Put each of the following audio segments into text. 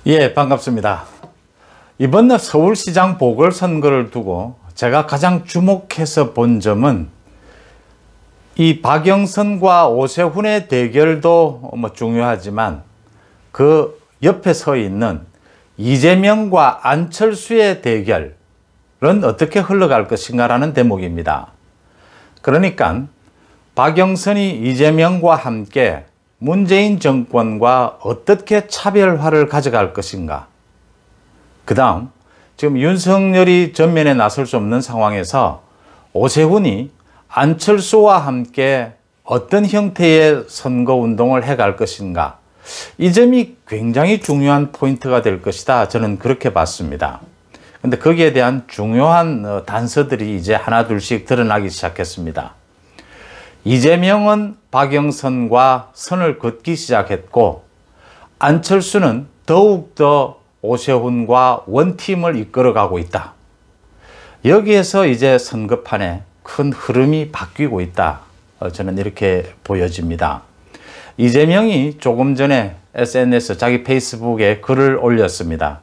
예, 반갑습니다. 이번 서울시장 보궐선거를 두고 제가 가장 주목해서 본 점은 이 박영선과 오세훈의 대결도 중요하지만 그 옆에 서 있는 이재명과 안철수의 대결은 어떻게 흘러갈 것인가라는 대목입니다. 그러니까 박영선이 이재명과 함께 문재인 정권과 어떻게 차별화를 가져갈 것인가. 그 다음 지금 윤석열이 전면에 나설 수 없는 상황에서 오세훈이 안철수와 함께 어떤 형태의 선거운동을 해갈 것인가. 이 점이 굉장히 중요한 포인트가 될 것이다. 저는 그렇게 봤습니다. 근데 거기에 대한 중요한 단서들이 이제 하나둘씩 드러나기 시작했습니다. 이재명은 박영선과 선을 긋기 시작했고 안철수는 더욱더 오세훈과 원팀을 이끌어가고 있다. 여기에서 이제 선거판에 큰 흐름이 바뀌고 있다. 저는 이렇게 보여집니다. 이재명이 조금 전에 SNS, 자기 페이스북에 글을 올렸습니다.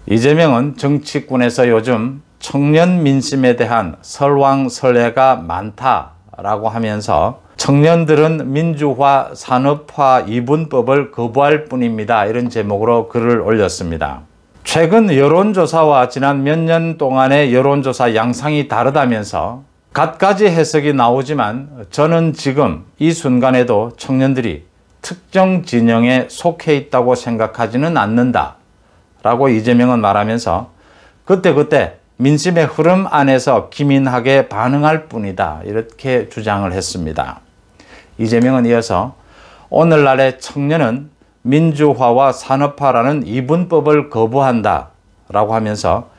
이재명은 정치권에서 요즘 청년 민심에 대한 설왕설래가 많다라고 하면서 청년들은 민주화, 산업화, 이분법을 거부할 뿐입니다. 이런 제목으로 글을 올렸습니다. 최근 여론조사와 지난 몇 년 동안의 여론조사 양상이 다르다면서 갖가지 해석이 나오지만 저는 지금 이 순간에도 청년들이 특정 진영에 속해 있다고 생각하지는 않는다 라고 이재명은 말하면서 그때그때 민심의 흐름 안에서 기민하게 반응할 뿐이다 이렇게 주장을 했습니다. 이재명은 이어서 오늘날의 청년은 민주화와 산업화라는 이분법을 거부한다 라고 하면서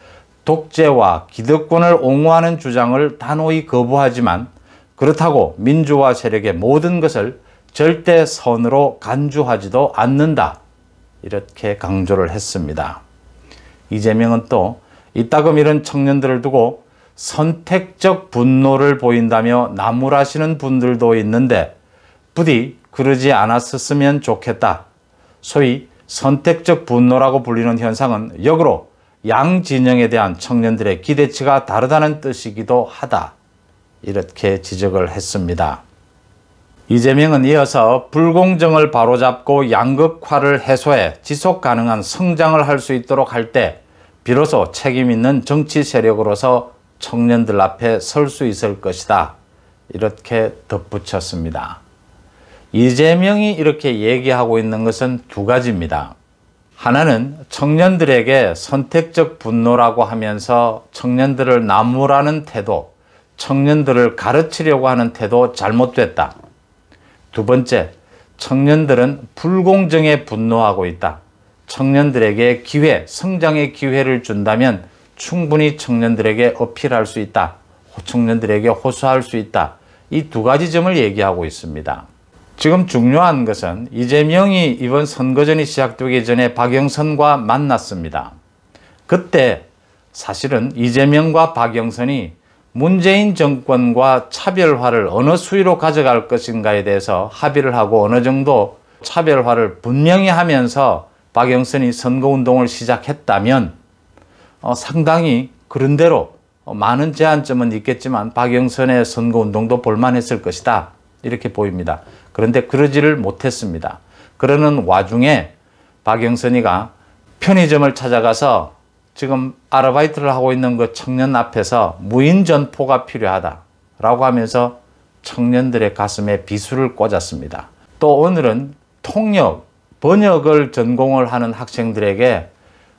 독재와 기득권을 옹호하는 주장을 단호히 거부하지만 그렇다고 민주화 세력의 모든 것을 절대 선으로 간주하지도 않는다 이렇게 강조를 했습니다. 이재명은 또 이따금 이런 청년들을 두고 선택적 분노를 보인다며 나무라시는 분들도 있는데 부디 그러지 않았으면 좋겠다. 소위 선택적 분노라고 불리는 현상은 역으로 양 진영에 대한 청년들의 기대치가 다르다는 뜻이기도 하다. 이렇게 지적을 했습니다. 이재명은 이어서 불공정을 바로잡고 양극화를 해소해 지속 가능한 성장을 할 수 있도록 할 때 비로소 책임 있는 정치 세력으로서 청년들 앞에 설 수 있을 것이다. 이렇게 덧붙였습니다. 이재명이 이렇게 얘기하고 있는 것은 두 가지입니다. 하나는 청년들에게 선택적 분노라고 하면서 청년들을 나무라는 태도, 청년들을 가르치려고 하는 태도 잘못됐다. 두 번째, 청년들은 불공정에 분노하고 있다. 청년들에게 기회, 성장의 기회를 준다면 충분히 청년들에게 어필할 수 있다. 청년들에게 호소할 수 있다. 이 두 가지 점을 얘기하고 있습니다. 지금 중요한 것은 이재명이 이번 선거전이 시작되기 전에 박영선과 만났습니다. 그때 사실은 이재명과 박영선이 문재인 정권과 차별화를 어느 수위로 가져갈 것인가에 대해서 합의를 하고 어느 정도 차별화를 분명히 하면서 박영선이 선거운동을 시작했다면 상당히 그런대로 많은 제한점은 있겠지만 박영선의 선거운동도 볼만했을 것이다. 이렇게 보입니다. 그런데 그러지를 못했습니다. 그러는 와중에 박영선이가 편의점을 찾아가서 지금 아르바이트를 하고 있는 그 청년 앞에서 무인 전포가 필요하다라고 하면서 청년들의 가슴에 비수를 꽂았습니다. 또 오늘은 통역, 번역을 전공을 하는 학생들에게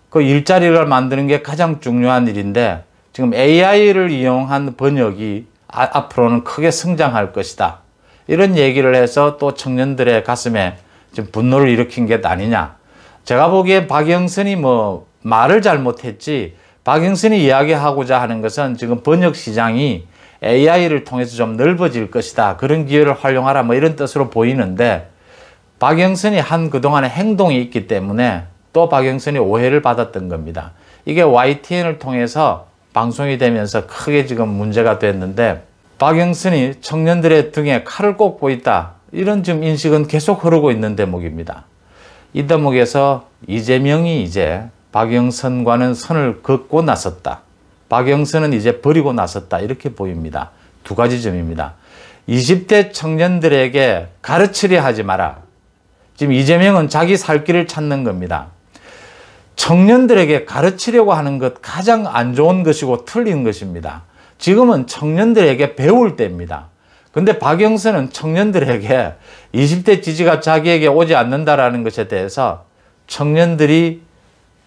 그 일자리를 만드는 게 가장 중요한 일인데 지금 AI를 이용한 번역이 앞으로는 크게 성장할 것이다. 이런 얘기를 해서 또 청년들의 가슴에 좀 분노를 일으킨 게 아니냐. 제가 보기에 박영선이 말을 잘못했지 박영선이 이야기하고자 하는 것은 지금 번역 시장이 AI를 통해서 좀 넓어질 것이다. 그런 기회를 활용하라 이런 뜻으로 보이는데 박영선이 한 그동안의 행동이 있기 때문에 또 박영선이 오해를 받았던 겁니다. 이게 YTN을 통해서 방송이 되면서 크게 지금 문제가 됐는데 박영선이 청년들의 등에 칼을 꽂고 있다. 이런 좀 인식은 계속 흐르고 있는 대목입니다. 이 대목에서 이재명이 이제 박영선과는 선을 긋고 나섰다. 박영선은 이제 버리고 나섰다. 이렇게 보입니다. 두 가지 점입니다. 20대 청년들에게 가르치려 하지 마라. 지금 이재명은 자기 살 길을 찾는 겁니다. 청년들에게 가르치려고 하는 것 가장 안 좋은 것이고 틀린 것입니다. 지금은 청년들에게 배울 때입니다. 근데 박영선은 청년들에게 20대 지지가 자기에게 오지 않는다라는 것에 대해서 청년들이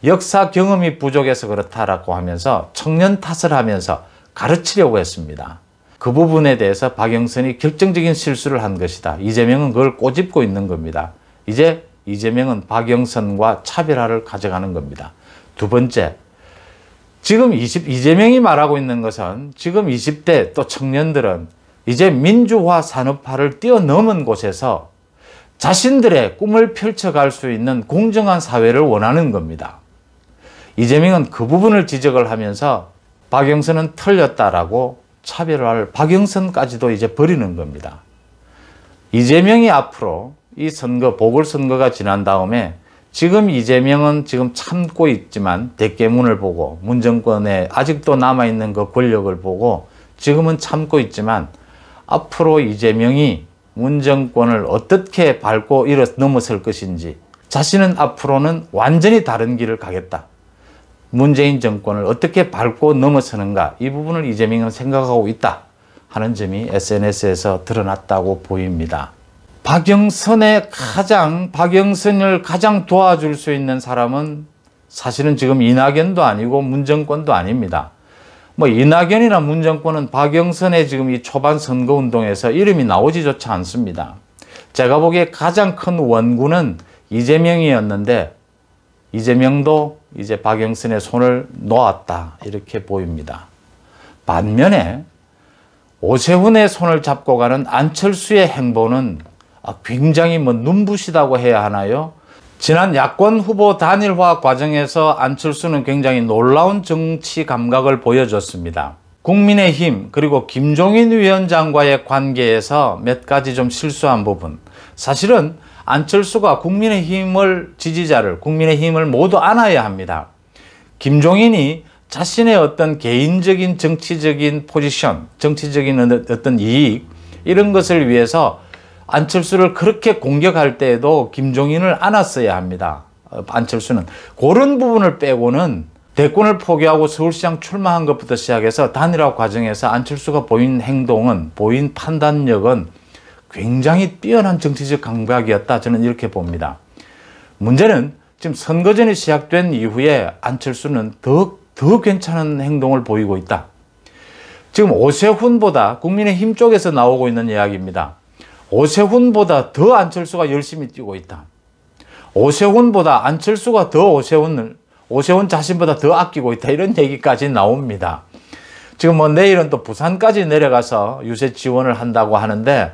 역사 경험이 부족해서 그렇다라고 하면서 청년 탓을 하면서 가르치려고 했습니다. 그 부분에 대해서 박영선이 결정적인 실수를 한 것이다. 이재명은 그걸 꼬집고 있는 겁니다. 이제 이재명은 박영선과 차별화를 가져가는 겁니다. 두 번째, 지금 이재명이 말하고 있는 것은 지금 20대 또 청년들은 이제 민주화 산업화를 뛰어넘은 곳에서 자신들의 꿈을 펼쳐갈 수 있는 공정한 사회를 원하는 겁니다. 이재명은 그 부분을 지적을 하면서 박영선은 틀렸다라고 차별화를 박영선까지도 이제 버리는 겁니다. 이재명이 앞으로 이 선거, 보궐선거가 지난 다음에 지금 이재명은 지금 참고 있지만 대깨문을 보고 문정권에 아직도 남아있는 그 권력을 보고 지금은 참고 있지만 앞으로 이재명이 문정권을 어떻게 밟고 넘어설 것인지 자신은 앞으로는 완전히 다른 길을 가겠다. 문재인 정권을 어떻게 밟고 넘어서는가 이 부분을 이재명은 생각하고 있다 하는 점이 SNS에서 드러났다고 보입니다. 박영선을 가장 도와줄 수 있는 사람은 사실은 지금 이낙연도 아니고 문정권도 아닙니다. 뭐 이낙연이나 문정권은 박영선의 지금 이 초반 선거운동에서 이름이 나오지조차 않습니다. 제가 보기에 가장 큰 원군은 이재명이었는데 이재명도 이제 박영선의 손을 놓았다 이렇게 보입니다. 반면에 오세훈의 손을 잡고 가는 안철수의 행보는 굉장히 눈부시다고 해야 하나요? 지난 야권 후보 단일화 과정에서 안철수는 굉장히 놀라운 정치 감각을 보여줬습니다. 국민의힘 그리고 김종인 위원장과의 관계에서 몇 가지 좀 실수한 부분. 사실은 안철수가 국민의힘을 국민의힘을 모두 안아야 합니다. 김종인이 자신의 어떤 개인적인 정치적인 포지션, 정치적인 어떤 이익 이런 것을 위해서 안철수를 그렇게 공격할 때에도 김종인을 안았어야 합니다. 안철수는 그런 부분을 빼고는 대권을 포기하고 서울시장 출마한 것부터 시작해서 단일화 과정에서 안철수가 보인 행동은, 보인 판단력은 굉장히 뛰어난 정치적 감각이었다. 저는 이렇게 봅니다. 문제는 지금 선거전이 시작된 이후에 안철수는 더 괜찮은 행동을 보이고 있다. 지금 오세훈보다 국민의힘 쪽에서 나오고 있는 이야기입니다. 오세훈보다 더 안철수가 열심히 뛰고 있다. 오세훈보다 안철수가 더 오세훈 자신보다 더 아끼고 있다. 이런 얘기까지 나옵니다. 지금 내일은 또 부산까지 내려가서 유세 지원을 한다고 하는데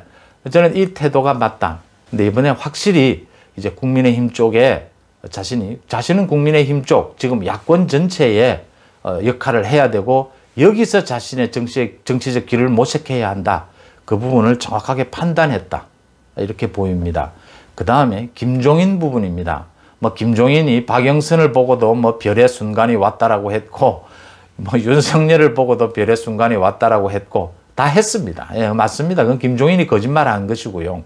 저는 이 태도가 맞다. 근데 이번에 확실히 이제 국민의힘 쪽에 자신은 국민의힘 쪽 지금 야권 전체에 역할을 해야 되고 여기서 자신의 정치적 길을 모색해야 한다. 그 부분을 정확하게 판단했다. 이렇게 보입니다. 그 다음에 김종인 부분입니다. 김종인이 박영선을 보고도 별의 순간이 왔다라고 했고, 윤석열을 보고도 별의 순간이 왔다라고 했고, 다 했습니다. 예, 맞습니다. 그건 김종인이 거짓말한 것이고요.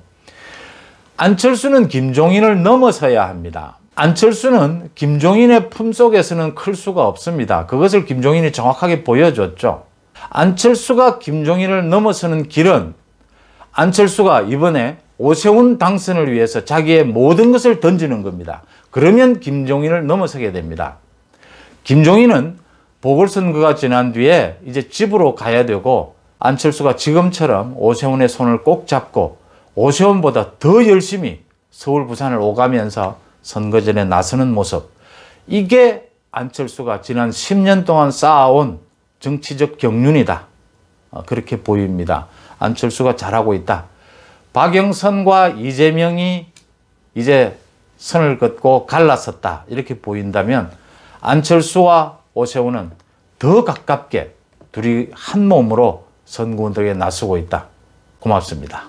안철수는 김종인을 넘어서야 합니다. 안철수는 김종인의 품속에서는 클 수가 없습니다. 그것을 김종인이 정확하게 보여줬죠. 안철수가 김종인을 넘어서는 길은 안철수가 이번에 오세훈 당선을 위해서 자기의 모든 것을 던지는 겁니다. 그러면 김종인을 넘어서게 됩니다. 김종인은 보궐선거가 지난 뒤에 이제 집으로 가야 되고 안철수가 지금처럼 오세훈의 손을 꼭 잡고 오세훈보다 더 열심히 서울, 부산을 오가면서 선거전에 나서는 모습. 이게 안철수가 지난 10년 동안 쌓아온 정치적 경륜이다. 그렇게 보입니다. 안철수가 잘하고 있다. 박영선과 이재명이 이제 선을 긋고 갈라섰다. 이렇게 보인다면 안철수와 오세훈은 더 가깝게 둘이 한 몸으로 선거운동에 나서고 있다. 고맙습니다.